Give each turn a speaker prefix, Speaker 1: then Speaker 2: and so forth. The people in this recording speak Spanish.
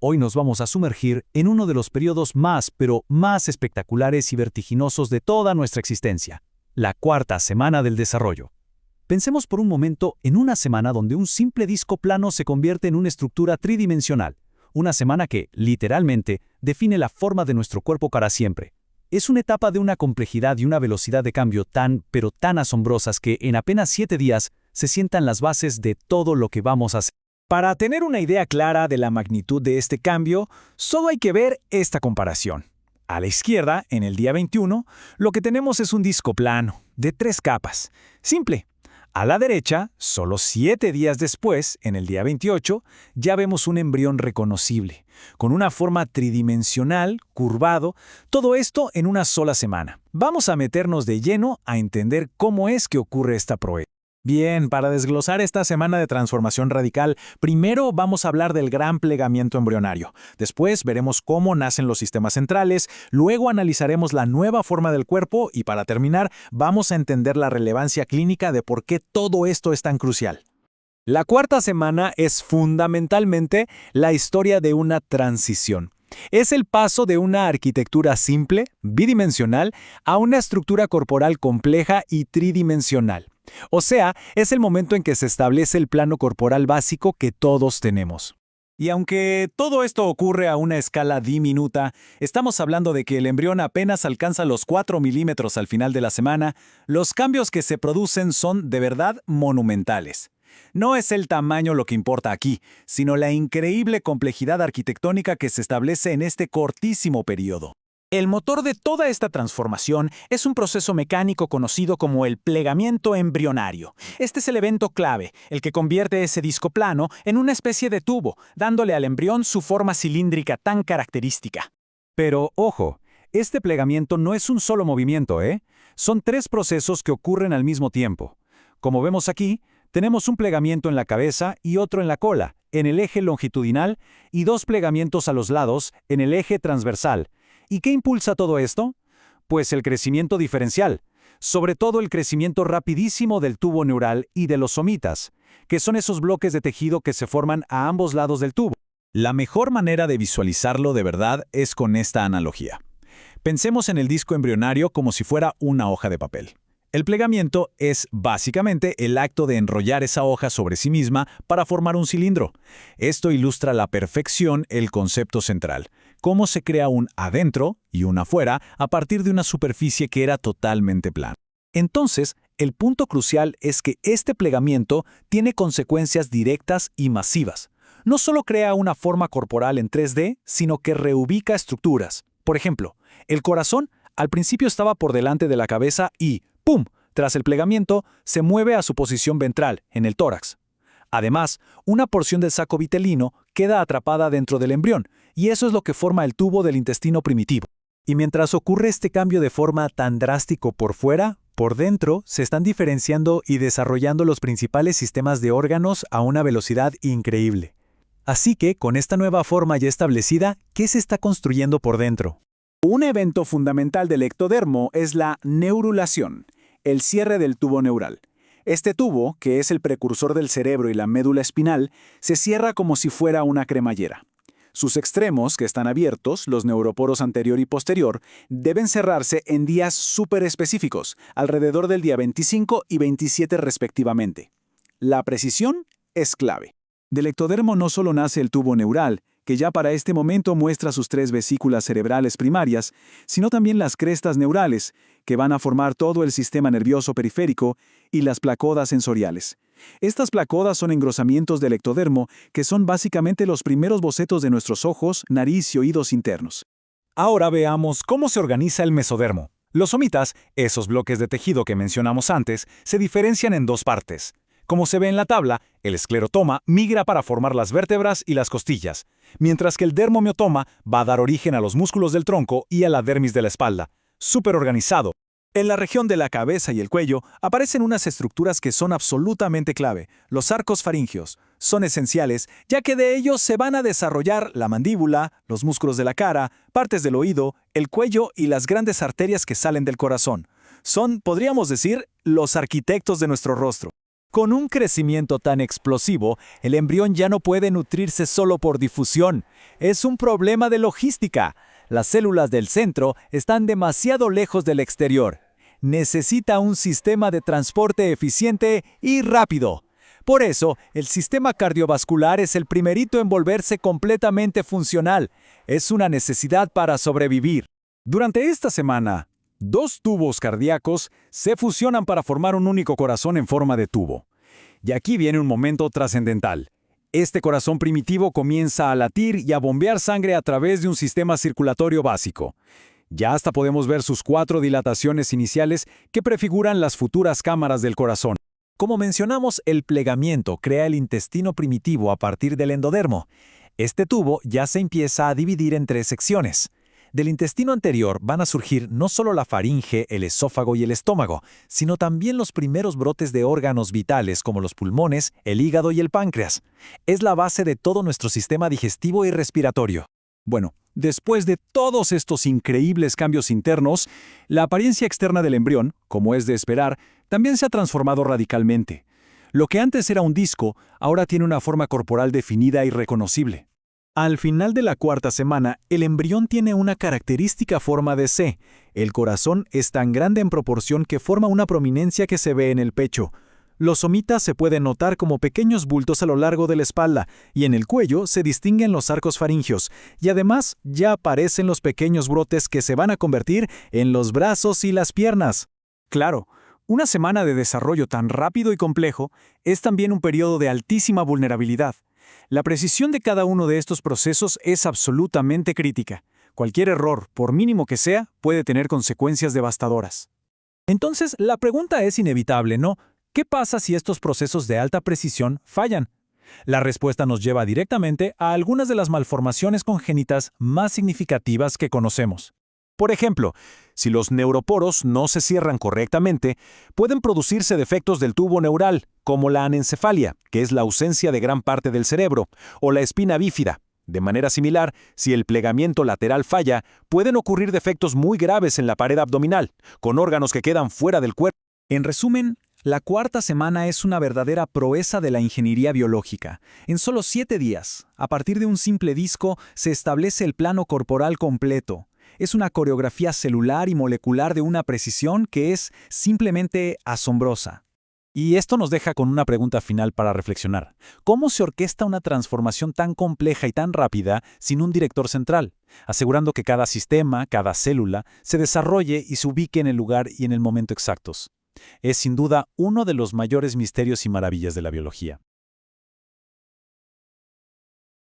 Speaker 1: Hoy nos vamos a sumergir en uno de los periodos más espectaculares y vertiginosos de toda nuestra existencia, la cuarta semana del desarrollo. Pensemos por un momento en una semana donde un simple disco plano se convierte en una estructura tridimensional, una semana que, literalmente, define la forma de nuestro cuerpo para siempre. Es una etapa de una complejidad y una velocidad de cambio tan asombrosas que en apenas 7 días se sientan las bases de todo lo que vamos a hacer.
Speaker 2: Para tener una idea clara de la magnitud de este cambio, solo hay que ver esta comparación. A la izquierda, en el día 21, lo que tenemos es un disco plano, de 3 capas. Simple. A la derecha, solo 7 días después, en el día 28, ya vemos un embrión reconocible, con una forma tridimensional, curvado, todo esto en una sola semana. Vamos a meternos de lleno a entender cómo es que ocurre esta proeza.
Speaker 3: Bien, para desglosar esta semana de transformación radical, primero vamos a hablar del gran plegamiento embrionario. Después veremos cómo nacen los sistemas centrales, luego analizaremos la nueva forma del cuerpo y para terminar vamos a entender la relevancia clínica de por qué todo esto es tan crucial.
Speaker 2: La cuarta semana es fundamentalmente la historia de una transición. Es el paso de una arquitectura simple, bidimensional, a una estructura corporal compleja y tridimensional. O sea, es el momento en que se establece el plano corporal básico que todos tenemos.
Speaker 3: Y aunque todo esto ocurre a una escala diminuta, estamos hablando de que el embrión apenas alcanza los 4 milímetros al final de la semana, los cambios que se producen son de verdad monumentales. No es el tamaño lo que importa aquí, sino la increíble complejidad arquitectónica que se establece en este cortísimo periodo. El motor de toda esta transformación es un proceso mecánico conocido como el plegamiento embrionario. Este es el evento clave, el que convierte ese disco plano en una especie de tubo, dándole al embrión su forma cilíndrica tan característica.
Speaker 1: Pero, ojo, este plegamiento no es un solo movimiento, ¿eh? Son 3 procesos que ocurren al mismo tiempo. Como vemos aquí, tenemos un plegamiento en la cabeza y otro en la cola, en el eje longitudinal, y 2 plegamientos a los lados, en el eje transversal. ¿Y qué impulsa todo esto? Pues el crecimiento diferencial, sobre todo el crecimiento rapidísimo del tubo neural y de los somitas, que son esos bloques de tejido que se forman a ambos lados del tubo.
Speaker 3: La mejor manera de visualizarlo de verdad es con esta analogía. Pensemos en el disco embrionario como si fuera una hoja de papel. El plegamiento es básicamente el acto de enrollar esa hoja sobre sí misma para formar un cilindro. Esto ilustra a la perfección el concepto central, cómo se crea un adentro y un afuera a partir de una superficie que era totalmente plana. Entonces, el punto crucial es que este plegamiento tiene consecuencias directas y masivas. No solo crea una forma corporal en 3D, sino que reubica estructuras. Por ejemplo, el corazón al principio estaba por delante de la cabeza y ¡pum! Tras el plegamiento, se mueve a su posición ventral, en el tórax. Además, una porción del saco vitelino queda atrapada dentro del embrión, y eso es lo que forma el tubo del intestino primitivo.
Speaker 1: Y mientras ocurre este cambio de forma tan drástico por fuera, por dentro se están diferenciando y desarrollando los principales sistemas de órganos a una velocidad increíble. Así que, con esta nueva forma ya establecida, ¿qué se está construyendo por dentro?
Speaker 2: Un evento fundamental del ectodermo es la neurulación, el cierre del tubo neural. Este tubo, que es el precursor del cerebro y la médula espinal, se cierra como si fuera una cremallera. Sus extremos, que están abiertos, los neuroporos anterior y posterior, deben cerrarse en días súper específicos, alrededor del día 25 y 27 respectivamente. La precisión es clave. Del ectodermo no solo nace el tubo neural, que ya para este momento muestra sus 3 vesículas cerebrales primarias, sino también las crestas neurales, que van a formar todo el sistema nervioso periférico, y las placodas sensoriales. Estas placodas son engrosamientos del ectodermo, que son básicamente los primeros bocetos de nuestros ojos, nariz y oídos internos.
Speaker 1: Ahora veamos cómo se organiza el mesodermo. Los somitas, esos bloques de tejido que mencionamos antes, se diferencian en 2 partes. Como se ve en la tabla, el esclerotoma migra para formar las vértebras y las costillas, mientras que el dermomiotoma va a dar origen a los músculos del tronco y a la dermis de la espalda. Súper organizado.
Speaker 2: En la región de la cabeza y el cuello aparecen unas estructuras que son absolutamente clave. Los arcos faringeos son esenciales, ya que de ellos se van a desarrollar la mandíbula, los músculos de la cara, partes del oído, el cuello y las grandes arterias que salen del corazón. Son, podríamos decir, los arquitectos de nuestro rostro.
Speaker 3: Con un crecimiento tan explosivo, el embrión ya no puede nutrirse solo por difusión. Es un problema de logística. Las células del centro están demasiado lejos del exterior. Necesita un sistema de transporte eficiente y rápido. Por eso, el sistema cardiovascular es el primerito en volverse completamente funcional. Es una necesidad para sobrevivir.
Speaker 1: Durante esta semana, 2 tubos cardíacos se fusionan para formar un único corazón en forma de tubo. Y aquí viene un momento trascendental. Este corazón primitivo comienza a latir y a bombear sangre a través de un sistema circulatorio básico. Ya hasta podemos ver sus 4 dilataciones iniciales que prefiguran las futuras cámaras del corazón.
Speaker 3: Como mencionamos, el plegamiento crea el intestino primitivo a partir del endodermo. Este tubo ya se empieza a dividir en 3 secciones. Del intestino anterior van a surgir no solo la faringe, el esófago y el estómago, sino también los primeros brotes de órganos vitales como los pulmones, el hígado y el páncreas. Es la base de todo nuestro sistema digestivo y respiratorio.
Speaker 1: Bueno, después de todos estos increíbles cambios internos, la apariencia externa del embrión, como es de esperar, también se ha transformado radicalmente. Lo que antes era un disco, ahora tiene una forma corporal definida y reconocible.
Speaker 3: Al final de la 4ª semana, el embrión tiene una característica forma de C. El corazón es tan grande en proporción que forma una prominencia que se ve en el pecho. Los somitas se pueden notar como pequeños bultos a lo largo de la espalda, y en el cuello se distinguen los arcos faringios, y además ya aparecen los pequeños brotes que se van a convertir en los brazos y las piernas.
Speaker 1: Claro, una semana de desarrollo tan rápido y complejo es también un periodo de altísima vulnerabilidad. La precisión de cada uno de estos procesos es absolutamente crítica. Cualquier error, por mínimo que sea, puede tener consecuencias devastadoras.
Speaker 3: Entonces, la pregunta es inevitable, ¿no? ¿Qué pasa si estos procesos de alta precisión fallan? La respuesta nos lleva directamente a algunas de las malformaciones congénitas más significativas que conocemos.
Speaker 1: Por ejemplo, si los neuroporos no se cierran correctamente, pueden producirse defectos del tubo neural, como la anencefalia, que es la ausencia de gran parte del cerebro, o la espina bífida. De manera similar, si el plegamiento lateral falla, pueden ocurrir defectos muy graves en la pared abdominal, con órganos que quedan fuera del cuerpo.
Speaker 3: En resumen, la 4ª semana es una verdadera proeza de la ingeniería biológica. En solo 7 días, a partir de un simple disco, se establece el plano corporal completo. Es una coreografía celular y molecular de una precisión que es simplemente asombrosa. Y esto nos deja con una pregunta final para reflexionar. ¿Cómo se orquesta una transformación tan compleja y tan rápida sin un director central, asegurando que cada sistema, cada célula, se desarrolle y se ubique en el lugar y en el momento exactos? Es sin duda uno de los mayores misterios y maravillas de la biología.